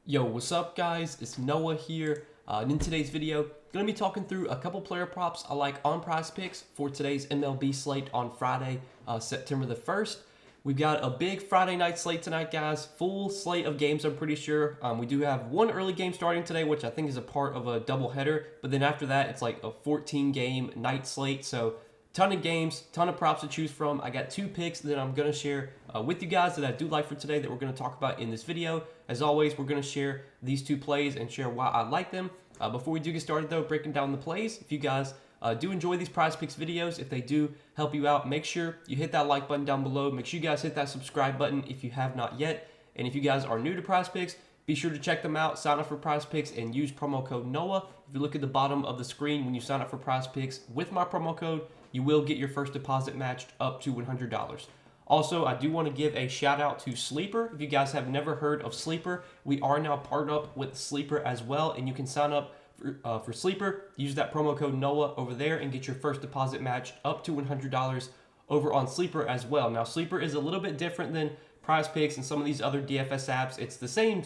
Yo, what's up guys? It's Noah here. And in today's video, going to be talking through a couple player props I like on Prizepicks for today's MLB slate on Friday, September the 1st. We've got a big Friday night slate tonight, guys. Full slate of games, I'm pretty sure. We do have one early game starting today, which I think is a part of a doubleheader. But then after that, it's like a 14-game night slate. So ton of games, ton of props to choose from. I got two picks that I'm going to share with you guys that I do like for today that we're going to talk about in this video. As always, we're going to share these two plays and share why I like them. Before we do get started, though, breaking down the plays, if you guys do enjoy these Prizepicks videos, if they do help you out, make sure you hit that like button down below. Make sure you guys hit that subscribe button if you have not yet. And if you guys are new to Prizepicks, be sure to check them out, sign up for Prizepicks, and use promo code NOAH. If you look at the bottom of the screen when you sign up for Prizepicks with my promo code, you will get your first deposit matched up to $100. Also, I do want to give a shout out to Sleeper. If you guys have never heard of Sleeper, we are now partnered up with Sleeper as well, and you can sign up for Sleeper. Use that promo code NOAH over there and get your first deposit matched up to $100 over on Sleeper as well. Now, Sleeper is a little bit different than Prizepicks and some of these other DFS apps. It's the same,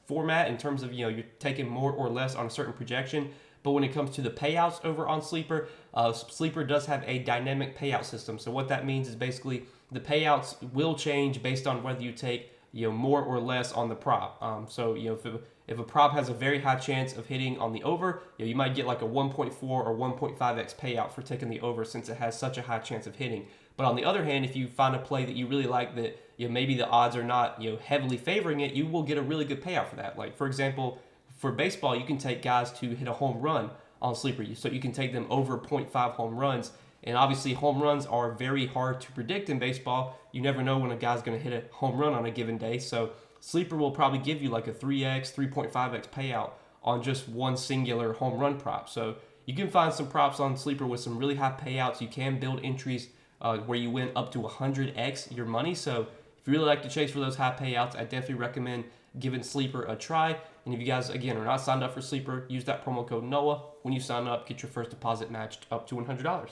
format in terms of, you're taking more or less on a certain projection. But when it comes to the payouts over on Sleeper, Sleeper does have a dynamic payout system. So what that means is basically the payouts will change based on whether you take more or less on the prop. So if a prop has a very high chance of hitting on the over, you might get like a 1.4 or 1.5x payout for taking the over since it has such a high chance of hitting. But on the other hand, if you find a play that you really like that maybe the odds are not heavily favoring it, you will get a really good payout for that. Like for example, for baseball, you can take guys to hit a home run on Sleeper. So you can take them over 0.5 home runs. And obviously, home runs are very hard to predict in baseball. You never know when a guy's going to hit a home run on a given day. So Sleeper will probably give you like a 3x, 3.5x payout on just one singular home run prop. So you can find some props on Sleeper with some really high payouts. You can build entries where you win up to 100x your money. So if you really like to chase for those high payouts, I definitely recommend giving Sleeper a try. And if you guys, again, are not signed up for Sleeper, use that promo code NOAH. When you sign up, get your first deposit matched up to $100.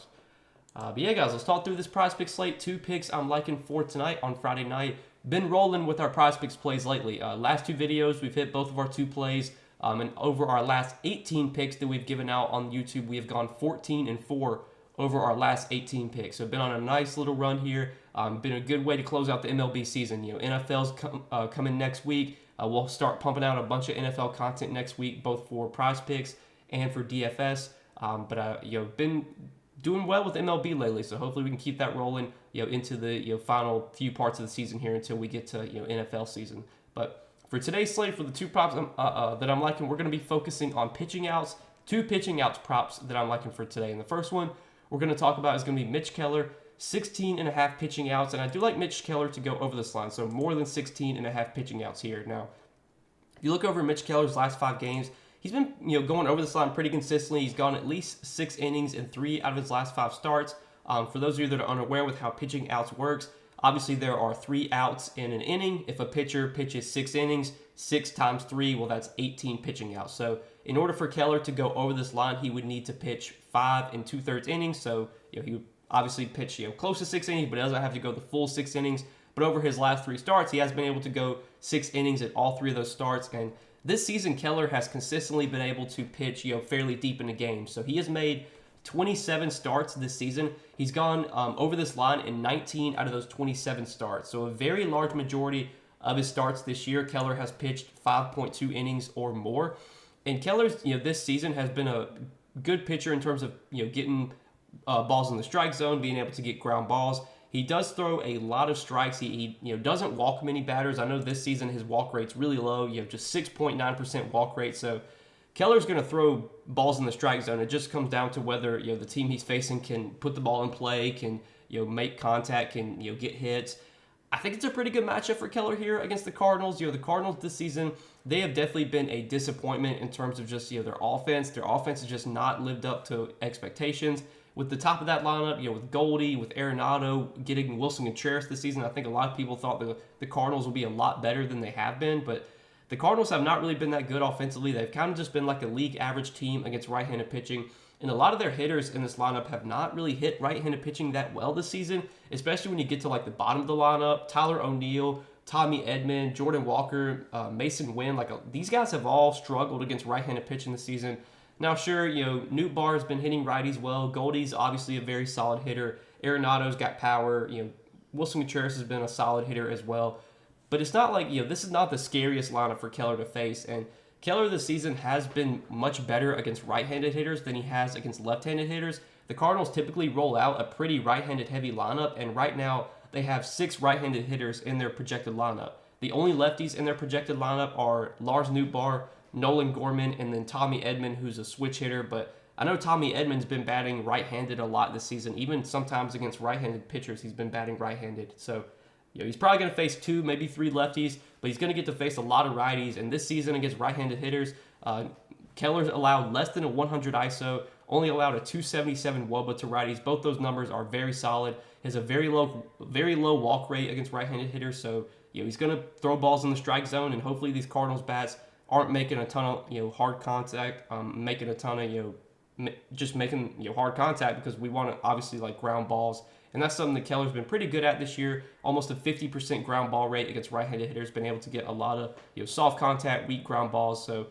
But yeah, guys, let's talk through this Prizepicks slate. Two picks I'm liking for tonight on Friday night. Been rolling with our Prizepicks plays lately. Last two videos, we've hit both of our two plays. And over our last 18 picks that we've given out on YouTube, we have gone 14-4 over our last 18 picks. So been on a nice little run here. Been a good way to close out the MLB season. NFL's coming next week. We'll start pumping out a bunch of NFL content next week, both for Prizepicks and for DFS. But been doing well with MLB lately, so hopefully we can keep that rolling, into the final few parts of the season here until we get to NFL season. But for today's slate, for the two props that I'm liking, we're going to be focusing on pitching outs. Two pitching outs props that I'm liking for today. And the first one we're going to talk about is going to be Mitch Keller. 16.5 pitching outs, and I do like Mitch Keller to go over this line, so more than 16.5 pitching outs here. Now, if you look over Mitch Keller's last 5 games, he's been going over this line pretty consistently. He's gone at least 6 innings in 3 out of his last 5 starts. For those of you that are unaware with how pitching outs works, obviously there are 3 outs in an inning. If a pitcher pitches 6 innings, 6 times 3, well, that's 18 pitching outs. So in order for Keller to go over this line, he would need to pitch 5 2/3 innings. So he would obviously pitch close to 6 innings, but doesn't have to go the full 6 innings. But over his last 3 starts, he has been able to go 6 innings at all 3 of those starts. And this season, Keller has consistently been able to pitch fairly deep in the game. So he has made 27 starts this season. He's gone over this line in 19 out of those 27 starts. So a very large majority of his starts this year, Keller has pitched 5.2 innings or more. And Keller's this season has been a good pitcher in terms of getting balls in the strike zone, being able to get ground balls. He does throw a lot of strikes. He doesn't walk many batters. I know this season his walk rate's really low. Just 6.9% walk rate. So Keller's going to throw balls in the strike zone. It just comes down to whether the team he's facing can put the ball in play, can make contact, can get hits. I think it's a pretty good matchup for Keller here against the Cardinals. The Cardinals this season, they have definitely been a disappointment in terms of just their offense. Their offense has just not lived up to expectations. With the top of that lineup, with Goldie, with Arenado, getting Wilson Contreras this season, I think a lot of people thought the Cardinals will be a lot better than they have been. But the Cardinals have not really been that good offensively. They've kind of just been like a league average team against right-handed pitching. And a lot of their hitters in this lineup have not really hit right-handed pitching that well this season, especially when you get to like the bottom of the lineup. Tyler O'Neill, Tommy Edman, Jordan Walker, Mason Wynn, these guys have all struggled against right-handed pitching this season. Now, sure, Newt Barr's been hitting righties well. Goldie's obviously a very solid hitter. Arenado's got power. Wilson Contreras has been a solid hitter as well. But it's not like, this is not the scariest lineup for Keller to face. And Keller this season has been much better against right-handed hitters than he has against left-handed hitters. The Cardinals typically roll out a pretty right-handed heavy lineup, and right now they have 6 right-handed hitters in their projected lineup. The only lefties in their projected lineup are Lars Nootbaar, Nolan Gorman, and then Tommy Edman, who's a switch hitter. But I know Tommy Edman's been batting right-handed a lot this season. Even sometimes against right-handed pitchers, he's been batting right-handed. So he's probably going to face 2, maybe 3 lefties, but he's going to get to face a lot of righties. And this season against right-handed hitters, Keller's allowed less than a 100 ISO, only allowed a 277 WOBA to righties. Both those numbers are very solid. He has a very low walk rate against right-handed hitters. So he's going to throw balls in the strike zone, and hopefully these Cardinals bats aren't making a ton of hard contact, making a ton of just making hard contact, because we want to obviously ground balls. And that's something that Keller's been pretty good at this year. Almost a 50% ground ball rate against right-handed hitters. Been able to get a lot of soft contact, weak ground balls. So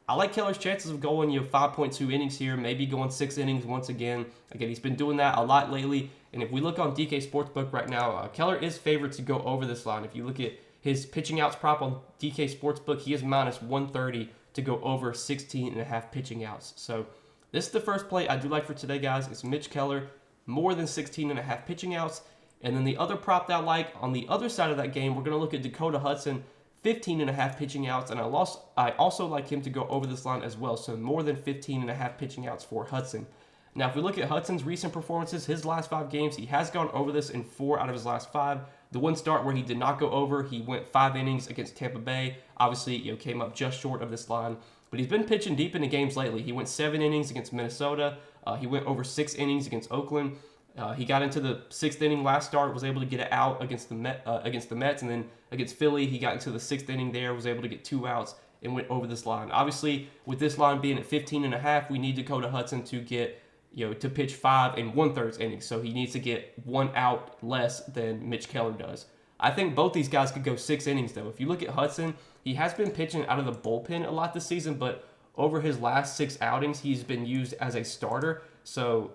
I like Keller's chances of going 5.2 innings here, maybe going 6 innings once again. Again, he's been doing that a lot lately. And if we look on DK Sportsbook right now, Keller is favored to go over this line. If you look at his pitching outs prop on DK Sportsbook, he is minus 130 to go over 16.5 pitching outs. So this is the first play I do like for today, guys. It's Mitch Keller, more than 16.5 pitching outs. And then the other prop that I like, on the other side of that game, we're going to look at Dakota Hudson, 15.5 pitching outs. And I also like him to go over this line as well. So more than 15.5 pitching outs for Hudson. Now, if we look at Hudson's recent performances, his last 5 games, he has gone over this in 4 out of his last 5. The one start where he did not go over, he went 5 innings against Tampa Bay. Obviously, came up just short of this line. But he's been pitching deep into games lately. He went 7 innings against Minnesota. He went over 6 innings against Oakland. He got into the 6th inning last start, was able to get it out against the Mets, and then against Philly, he got into the 6th inning there, was able to get 2 outs, and went over this line. Obviously, with this line being at 15.5, we need Dakota Hudson to get to pitch 5 1/3 innings. So he needs to get 1 out less than Mitch Keller does. I think both these guys could go 6 innings, though. If you look at Hudson, he has been pitching out of the bullpen a lot this season, but over his last 6 outings, he's been used as a starter. So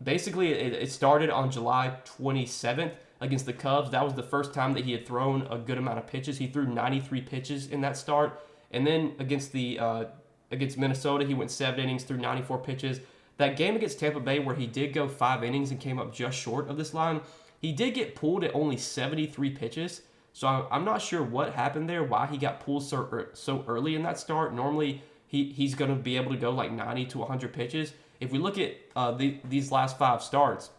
basically, it started on July 27th against the Cubs. That was the first time that he had thrown a good amount of pitches. He threw 93 pitches in that start. And then against Minnesota, he went 7 innings, threw 94 pitches. That game against Tampa Bay, where he did go 5 innings and came up just short of this line, he did get pulled at only 73 pitches. So I'm not sure what happened there, why he got pulled so early in that start. Normally, he's going to be able to go 90 to 100 pitches. If we look at these last 5 starts,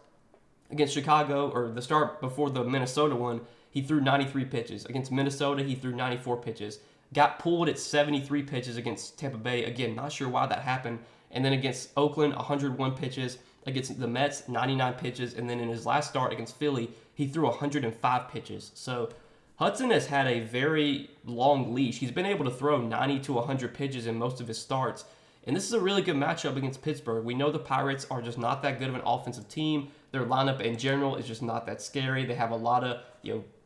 against Chicago, or the start before the Minnesota one, he threw 93 pitches. Against Minnesota, he threw 94 pitches. Got pulled at 73 pitches against Tampa Bay. Again, not sure why that happened. And then against Oakland, 101 pitches. Against the Mets, 99 pitches. And then in his last start against Philly, he threw 105 pitches. So Hudson has had a very long leash. He's been able to throw 90 to 100 pitches in most of his starts. And this is a really good matchup against Pittsburgh. We know the Pirates are just not that good of an offensive team. Their lineup in general is just not that scary. They have a lot of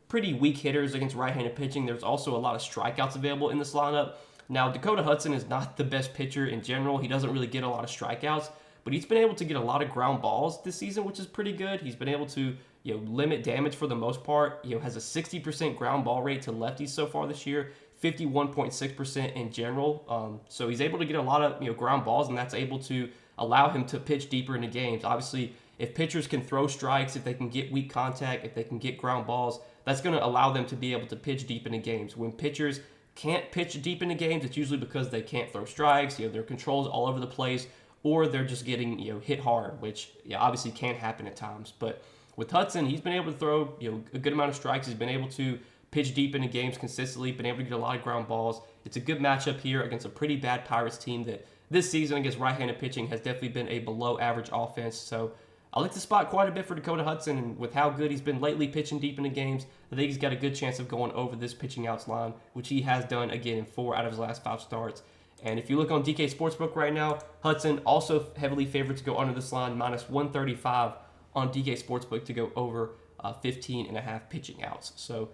pretty weak hitters against right-handed pitching. There's also a lot of strikeouts available in this lineup. Now, Dakota Hudson is not the best pitcher in general. He doesn't really get a lot of strikeouts, but he's been able to get a lot of ground balls this season, which is pretty good. He's been able to limit damage for the most part. Has a 60% ground ball rate to lefties so far this year, 51.6% in general. So he's able to get a lot of ground balls, and that's able to allow him to pitch deeper into games. Obviously, if pitchers can throw strikes, if they can get weak contact, if they can get ground balls, that's going to allow them to be able to pitch deep into games. When pitchers can't pitch deep into games, it's usually because they can't throw strikes, their control's all over the place, or they're just getting hit hard, which obviously can happen at times. But with Hudson, he's been able to throw a good amount of strikes. He's been able to pitch deep into games consistently, been able to get a lot of ground balls. It's a good matchup here against a pretty bad Pirates team that this season against right-handed pitching has definitely been a below-average offense. So I like the spot quite a bit for Dakota Hudson, and with how good he's been lately pitching deep into games, I think he's got a good chance of going over this pitching outs line, which he has done again in 4 out of his last 5 starts. And if you look on DK Sportsbook right now, Hudson also heavily favored to go under this line, minus 135 on DK Sportsbook to go over 15.5 pitching outs. So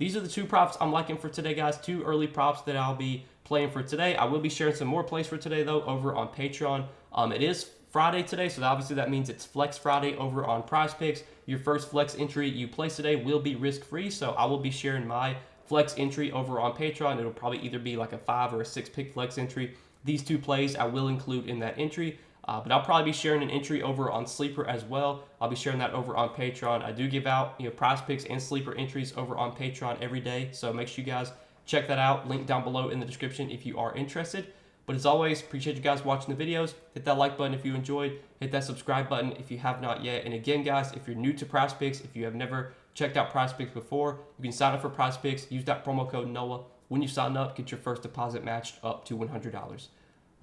these are the two props I'm liking for today, guys. Two early props that I'll be playing for today. I will be sharing some more plays for today, though, over on Patreon. It is Friday today, so obviously that means it's Flex Friday over on Prizepicks. Your first flex entry you place today will be risk-free, so I will be sharing my flex entry over on Patreon. It'll probably either be like a 5 or a 6 pick flex entry. These two plays I will include in that entry, but I'll probably be sharing an entry over on Sleeper as well. I'll be sharing that over on Patreon. I do give out Prizepicks and Sleeper entries over on Patreon every day, so make sure you guys check that out. Link down below in the description if you are interested. But as always, appreciate you guys watching the videos. Hit that like button if you enjoyed. Hit that subscribe button if you have not yet. And again, guys, if you're new to Prizepicks, if you have never checked out Prizepicks before, you can sign up for Prizepicks. Use that promo code NOAH. When you sign up, get your first deposit matched up to $100.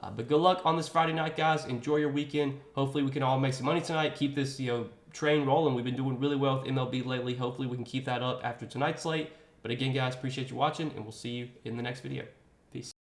But good luck on this Friday night, guys. Enjoy your weekend. Hopefully, we can all make some money tonight. Keep this train rolling. We've been doing really well with MLB lately. Hopefully, we can keep that up after tonight's slate. But again, guys, appreciate you watching, and we'll see you in the next video. Peace.